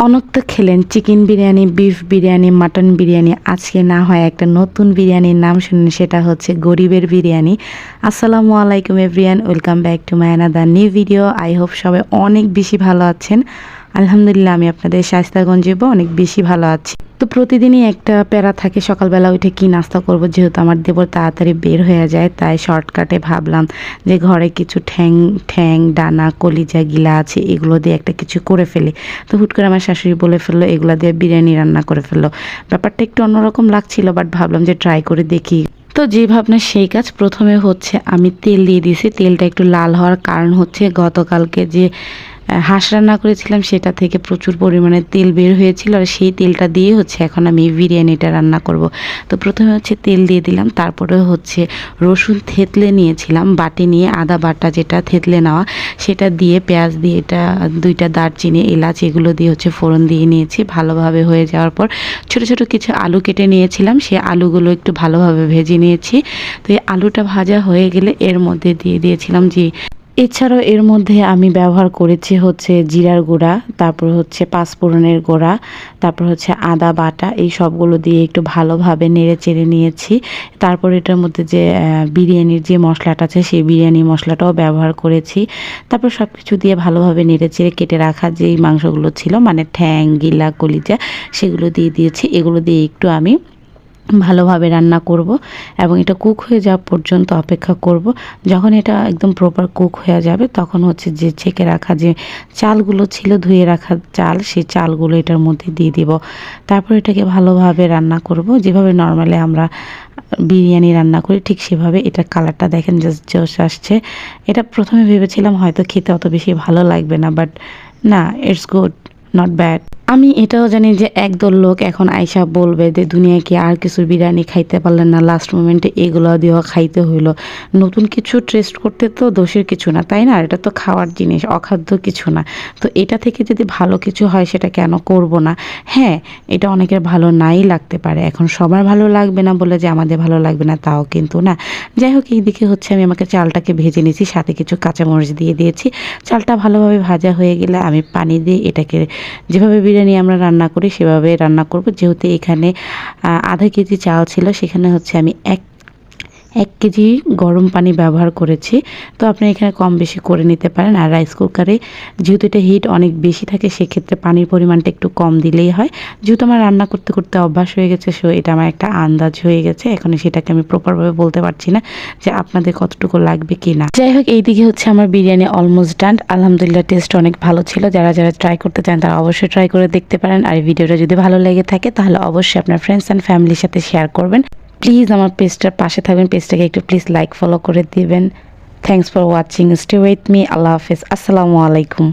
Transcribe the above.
অনেক তো খেলেন chicken biryani, beef biryani, mutton biryani. আজকে না হয় একটা নতুন বিরিয়ানির নাম শুনুন, সেটা হচ্ছে গরিবের বিরিয়ানি। আসসালামু আলাইকুম everyone, welcome back to my another new video. I hope সবাই অনেক বেশি ভালো আছেন। আলহামদুলিল্লাহ আমি আপনাদের স্বাস্থ্যগঞ্জেব অনেক বেশি ভালো আছি। তো প্রতিদিনই একটা প্যারা থাকে, সকালবেলা উঠে কি নাস্তা করব, যেহেতু আমার দেবর তাড়াতাড়ি বের হয়ে যায়, তাই শর্টকাটে ভাবলাম যে ঘরে কিছু ঠ্যাং ঠ্যাং ডানা কলিজা গিলা আছে, এগুলো দিয়ে একটা কিছু করে ফেলি। তো হুট করে আমার শাশুড়ি বলে ফেললো এগুলো দিয়ে বিরিয়ানি রান্না করে ফেললো। ব্যাপারটা একটু অন্যরকম লাগছিল, বাট ভাবলাম যে ট্রাই করে দেখি। তো যে ভাবনা সেই কাজ। প্রথমে হচ্ছে আমি তেল দিয়ে দিয়েছি। তেলটা একটু লাল হওয়ার কারণ হচ্ছে গতকালকে যে হাঁস রান্না করেছিলাম সেটা থেকে প্রচুর পরিমাণে তেল বের হয়েছিল, আর সেই তেলটা দিয়ে হচ্ছে এখন আমি বিরিয়ানিটা রান্না করব। তো প্রথমে হচ্ছে তেল দিয়ে দিলাম, তারপরে হচ্ছে রসুন থেতলে নিয়েছিলাম বাটি নিয়ে, আদা বাটা যেটা থেতলে নেওয়া সেটা দিয়ে, পেঁয়াজ দিয়ে, এটা দুইটা দারচিনি এলাচ এগুলো দিয়ে হচ্ছে ফোড়ন দিয়ে নিয়েছি। ভালোভাবে হয়ে যাওয়ার পর ছোট ছোট কিছু আলু কেটে নিয়েছিলাম, সেই আলুগুলো একটু ভালোভাবে ভেজে নিয়েছি। তো এই আলুটা ভাজা হয়ে গেলে এর মধ্যে দিয়ে দিয়েছিলাম যে, এছাড়াও এর মধ্যে আমি ব্যবহার করেছি হচ্ছে জিরার গুঁড়া, তারপর হচ্ছে পাঁচফোড়নের গুঁড়া, তারপর হচ্ছে আদা বাটা, এই সবগুলো দিয়ে একটু ভালোভাবে নেড়ে চেড়ে নিয়েছি। তারপর এটার মধ্যে যে বিরিয়ানির যে মশলাটা আছে সেই বিরিয়ানি মশলাটাও ব্যবহার করেছি। তারপর সব কিছু দিয়ে ভালোভাবে নেড়ে চেড়ে কেটে রাখা যেই মাংসগুলো ছিল, মানে ঠ্যাং গিলা কলিজা, সেগুলো দিয়ে দিয়েছি। এগুলো দিয়ে একটু আমি ভালোভাবে রান্না করব এবং এটা কুক হয়ে যাওয়া পর্যন্ত অপেক্ষা করব। যখন এটা একদম প্রপার কুক হয়ে যাবে তখন হচ্ছে যে ছেঁকে রাখা যে চালগুলো ছিল, ধুয়ে রাখা চাল, সেই চালগুলো এটার মধ্যে দিয়ে দিব। তারপর এটাকে ভালোভাবে রান্না করব, যেভাবে নর্মালি আমরা বিরিয়ানি রান্না করি ঠিক সেভাবে। এটা কালারটা দেখেন জাস্ট জোশ আসছে। এটা প্রথমে ভেবেছিলাম হয়তো খেতে অত বেশি ভালো লাগবে না, বাট না, ইটস গুড, নট ব্যাড। আমি এটাও জানি যে একদল লোক এখন আইসা বলবে যে দুনিয়া কি আর কিছু বিরিয়ানি খাইতে পারলেন না, লাস্ট মোমেন্টে এগুলো দিয়েও খাইতে হইলো। নতুন কিছু টেস্ট করতে তো দোষের কিছু না, তাই না? এটা তো খাওয়ার জিনিস, অখাদ্য কিছু না। তো এটা থেকে যদি ভালো কিছু হয় সেটা কেন করব না? হ্যাঁ, এটা অনেকের ভালো নাই লাগতে পারে, এখন সবার ভালো লাগবে না বলে যে আমাদের ভালো লাগবে না তাও কিন্তু না। যাই হোক, এইদিকে হচ্ছে আমি আমাকে চালটাকে ভেজে নিয়েছি, সাথে কিছু কাঁচামরিচ দিয়ে দিয়েছি। চালটা ভালোভাবে ভাজা হয়ে গেলে আমি পানি দিয়ে এটাকে যেভাবে বিরিয়ানি আমরা রান্না করি সেভাবে রান্না করব। যেহেতু এখানে আধা কেজি চাল ছিল, সেখানে হচ্ছে আমি এক কেজি গরম পানি ব্যবহার করেছি। তো আপনি এখানে কম বেশি করে নিতে পারেন। আর রাইস কুকারে যেহেতু এটা হিট অনেক বেশি থাকে, সেক্ষেত্রে পানির পরিমাণটা একটু কম দিলেই হয়। যেহেতু আমার রান্না করতে করতে অভ্যাস হয়ে গেছে, সো এটা আমার একটা আন্দাজ হয়ে গেছে। এখন সেটাকে আমি প্রপারভাবে বলতে পারছি না যে আপনাদের কতটুকু লাগবে কি না। যাই হোক, এইদিকে হচ্ছে আমার বিরিয়ানি অলমোস্ট ডান। আলহামদুলিল্লাহ, টেস্ট অনেক ভালো ছিল। যারা যারা ট্রাই করতে চান তারা অবশ্যই ট্রাই করে দেখতে পারেন। আর এই ভিডিওটা যদি ভালো লেগে থাকে তাহলে অবশ্যই আপনার ফ্রেন্ডস অ্যান্ড ফ্যামিলির সাথে শেয়ার করবেন। প্লিজ আমার পেজটার পাশে থাকবেন, পেজটাকে একটু প্লিজ লাইক ফলো করে দিবেন। Thanks for watching, stay with me. আল্লাহ হাফেজ, আসসালামু আলাইকুম।